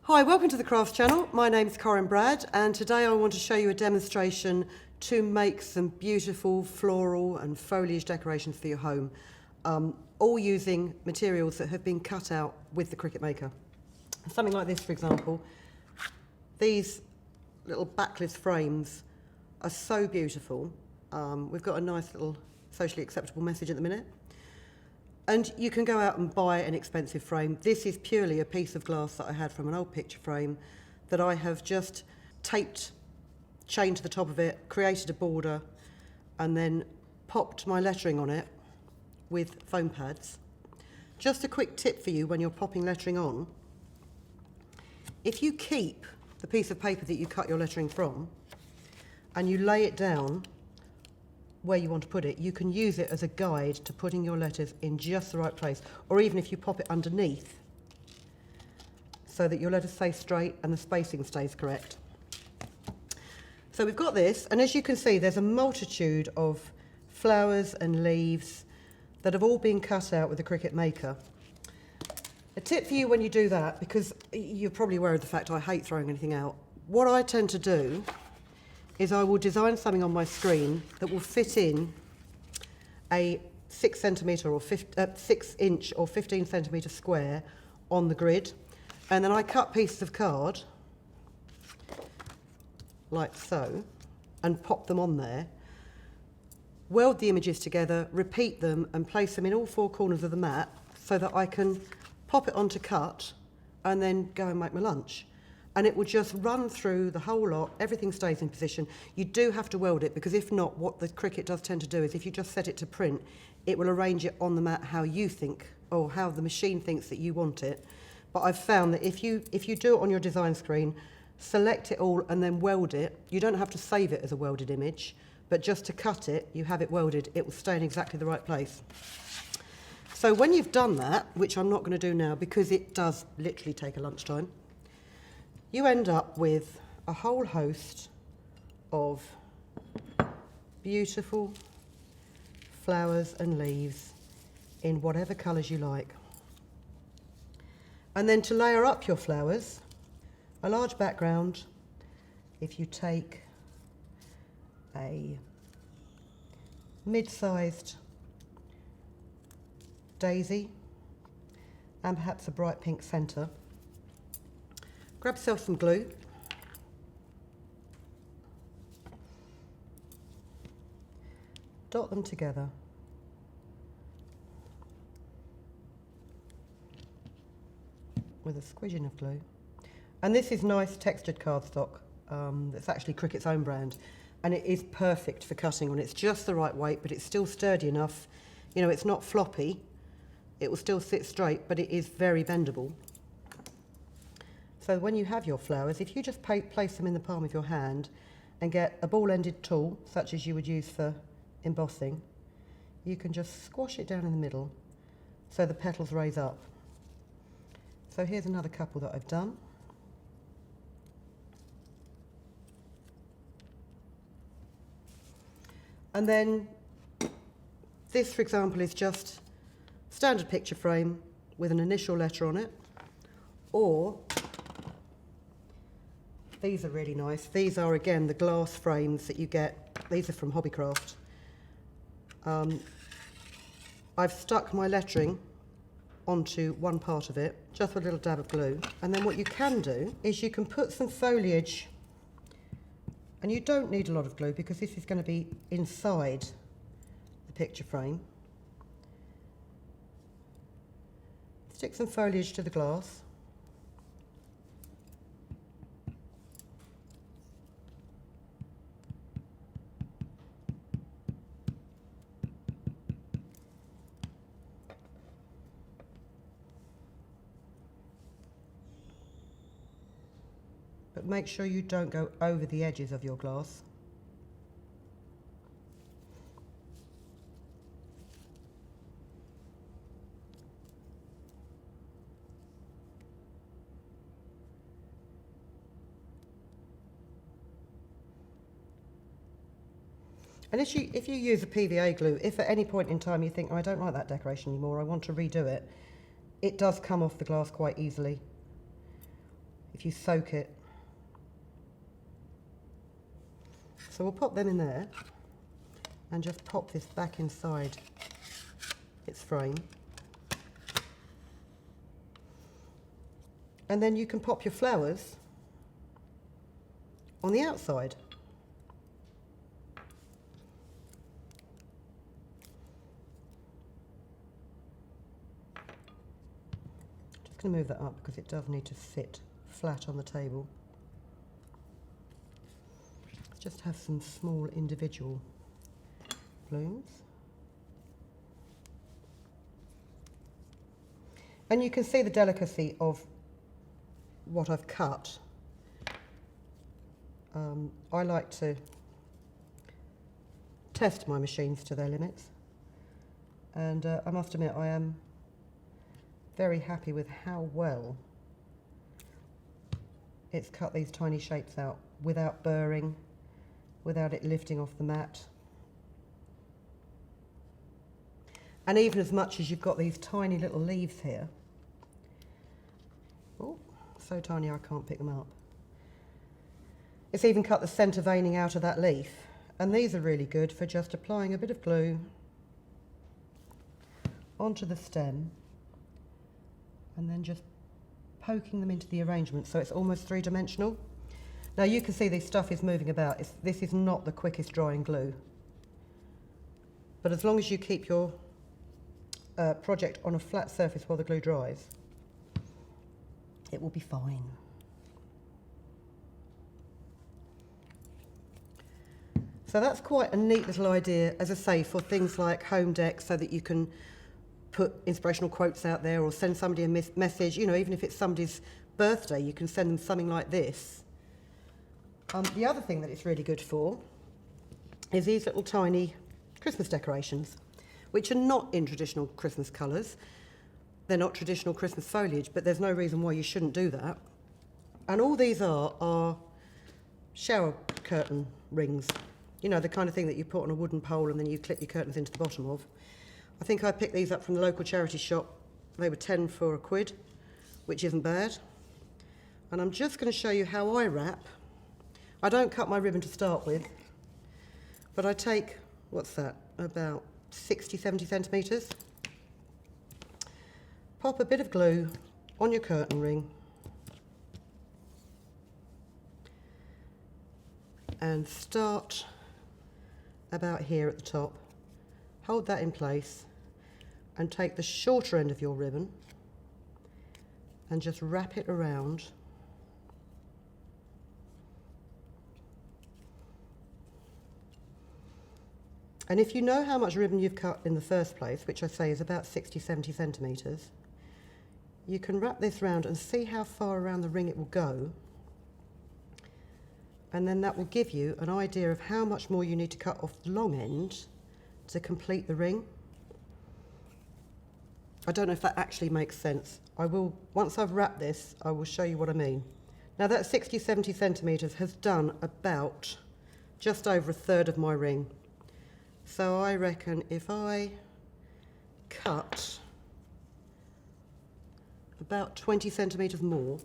Hi, welcome to the Crafts channel. My name's Corinne Brad, and today I want to show you a demonstration to make some beautiful floral and foliage decorations for your home, all using materials that have been cut out with the Cricut Maker. Something like this, for example. These little backless frames are so beautiful. We've got a nice little socially acceptable message at the minute. And you can go out and buy an expensive frame. This is purely a piece of glass that I had from an old picture frame that I have just taped chain to the top of it, created a border, and then popped my lettering on it with foam pads. Just a quick tip for you when you're popping lettering on. If you keep the piece of paper that you cut your lettering from and you lay it down where you want to put it, you can use it as a guide to putting your letters in just the right place, or even if you pop it underneath so that your letters stay straight and the spacing stays correct. So we've got this, and as you can see there's a multitude of flowers and leaves that have all been cut out with the Cricut Maker. A tip for you when you do that, because you're probably aware of the fact I hate throwing anything out, what I tend to do is I will design something on my screen that will fit in a 6 centimetre or 6 inch or 15 centimetre square on the grid, and then I cut pieces of card like so and pop them on there, weld the images together, repeat them and place them in all four corners of the mat so that I can pop it onto cut and then go and make my lunch. And it will just run through the whole lot, everything stays in position. You do have to weld it, because if not, what the Cricut does tend to do is if you just set it to print, it will arrange it on the mat how you think, or how the machine thinks that you want it. But I've found that if you do it on your design screen, select it all and then weld it, you don't have to save it as a welded image, but just to cut it, you have it welded, it will stay in exactly the right place. So when you've done that, which I'm not going to do now because it does literally take a lunchtime, you end up with a whole host of beautiful flowers and leaves in whatever colours you like. And then to layer up your flowers, a large background, if you take a mid-sized daisy and perhaps a bright pink centre, grab yourself some glue, dot them together, with a squidging of glue. And this is nice textured cardstock. It's actually Cricut's own brand, and it is perfect for cutting on. It's just the right weight, but it's still sturdy enough. You know, it's not floppy. It will still sit straight, but it is very bendable. So when you have your flowers, if you just place them in the palm of your hand and get a ball-ended tool, such as you would use for embossing, you can just squash it down in the middle so the petals raise up. So here's another couple that I've done. And then this, for example, is just standard picture frame with an initial letter on it, or these are really nice. These are, again, the glass frames that you get. These are from Hobbycraft. I've stuck my lettering onto one part of it, just with a little dab of glue. And then what you can do is you can put some foliage, and you don't need a lot of glue because this is going to be inside the picture frame. Stick some foliage to the glass. But make sure you don't go over the edges of your glass. And if you use a PVA glue, if at any point in time you think, oh, I don't like that decoration anymore, I want to redo it, it does come off the glass quite easily. if you soak it. So we'll pop them in there and just pop this back inside its frame. And then you can pop your flowers on the outside. Just going to move that up because it does need to sit flat on the table. Just have some small individual blooms. And you can see the delicacy of what I've cut. I like to test my machines to their limits, and I must admit I am very happy with how well it's cut these tiny shapes out without burring, without it lifting off the mat. And even as much as you've got these tiny little leaves here, oh, so tiny I can't pick them up. It's even cut the centre veining out of that leaf, and these are really good for just applying a bit of glue onto the stem and then just poking them into the arrangement so it's almost three-dimensional. Now you can see this stuff is moving about. This is not the quickest drying glue, but as long as you keep your project on a flat surface while the glue dries, it will be fine. So that's quite a neat little idea, as I say, for things like home decks, so that you can put inspirational quotes out there or send somebody a message. You know, even if it's somebody's birthday, you can send them something like this. The other thing that it's really good for is these little tiny Christmas decorations, which are not in traditional Christmas colours. They're not traditional Christmas foliage, but there's no reason why you shouldn't do that. And all these are shower curtain rings. You know, the kind of thing that you put on a wooden pole and then you clip your curtains into the bottom of. I think I picked these up from the local charity shop. They were 10 for £1, which isn't bad. And I'm just going to show you how I wrap. I don't cut my ribbon to start with, but I take, what's that, about 60, 70 centimetres. Pop a bit of glue on your curtain ring and start about here at the top. Hold that in place and take the shorter end of your ribbon and just wrap it around. And if you know how much ribbon you've cut in the first place, which I say is about 60, 70 centimetres, you can wrap this round and see how far around the ring it will go. And then that will give you an idea of how much more you need to cut off the long end to complete the ring. I don't know if that actually makes sense. I will, once I've wrapped this, I will show you what I mean. Now that 60, 70 centimetres has done about just over a third of my ring. So I reckon if I cut about 20 centimetres more,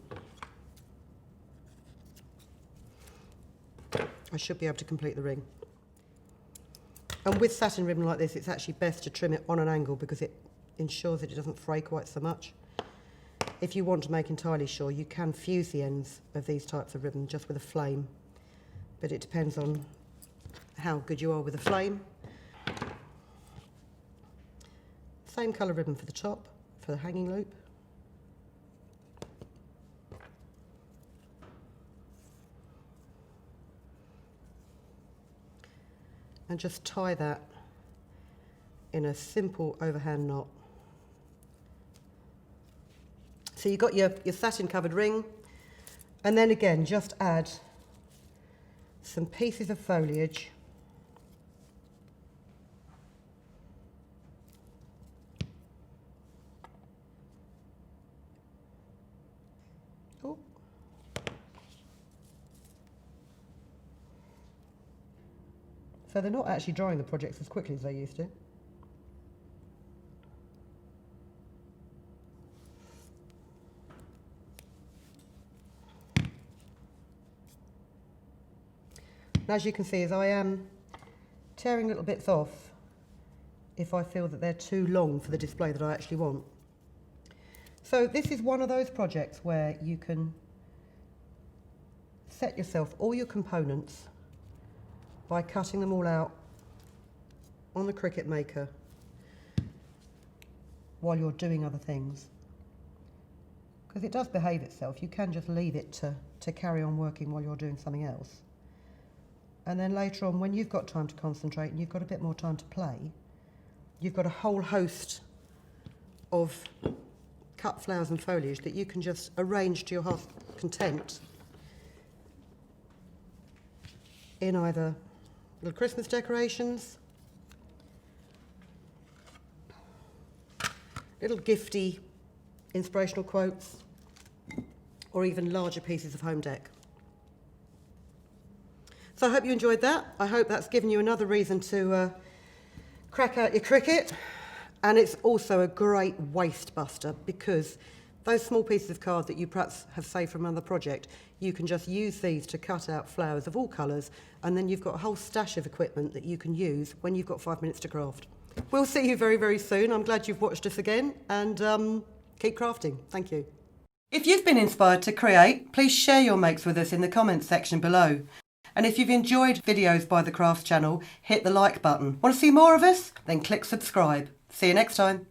I should be able to complete the ring. And with satin ribbon like this, it's actually best to trim it on an angle because it ensures that it doesn't fray quite so much. If you want to make entirely sure, you can fuse the ends of these types of ribbon just with a flame, but it depends on how good you are with a flame. Same colour ribbon for the top, for the hanging loop. And just tie that in a simple overhand knot. So you've got your satin covered ring, and then again just add some pieces of foliage. Oh. So they're not actually drying the projects as quickly as they used to. And as you can see, as I am tearing little bits off if I feel that they're too long for the display that I actually want. So this is one of those projects where you can set yourself all your components by cutting them all out on the Cricut Maker while you're doing other things. Because it does behave itself. You can just leave it to carry on working while you're doing something else. And then later on, when you've got time to concentrate and you've got a bit more time to play, you've got a whole host of cut flowers and foliage that you can just arrange to your heart's content in either little Christmas decorations, little gifty inspirational quotes, or even larger pieces of home deck. So I hope you enjoyed that. I hope that's given you another reason to crack out your Cricut. And it's also a great waste buster, because those small pieces of card that you perhaps have saved from another project, you can just use these to cut out flowers of all colours, and then you've got a whole stash of equipment that you can use when you've got 5 minutes to craft. We'll see you very, very soon. I'm glad you've watched us again, and keep crafting. Thank you. If you've been inspired to create, please share your makes with us in the comments section below. And if you've enjoyed videos by the Crafts channel, hit the like button. Want to see more of us? Then click subscribe. See you next time.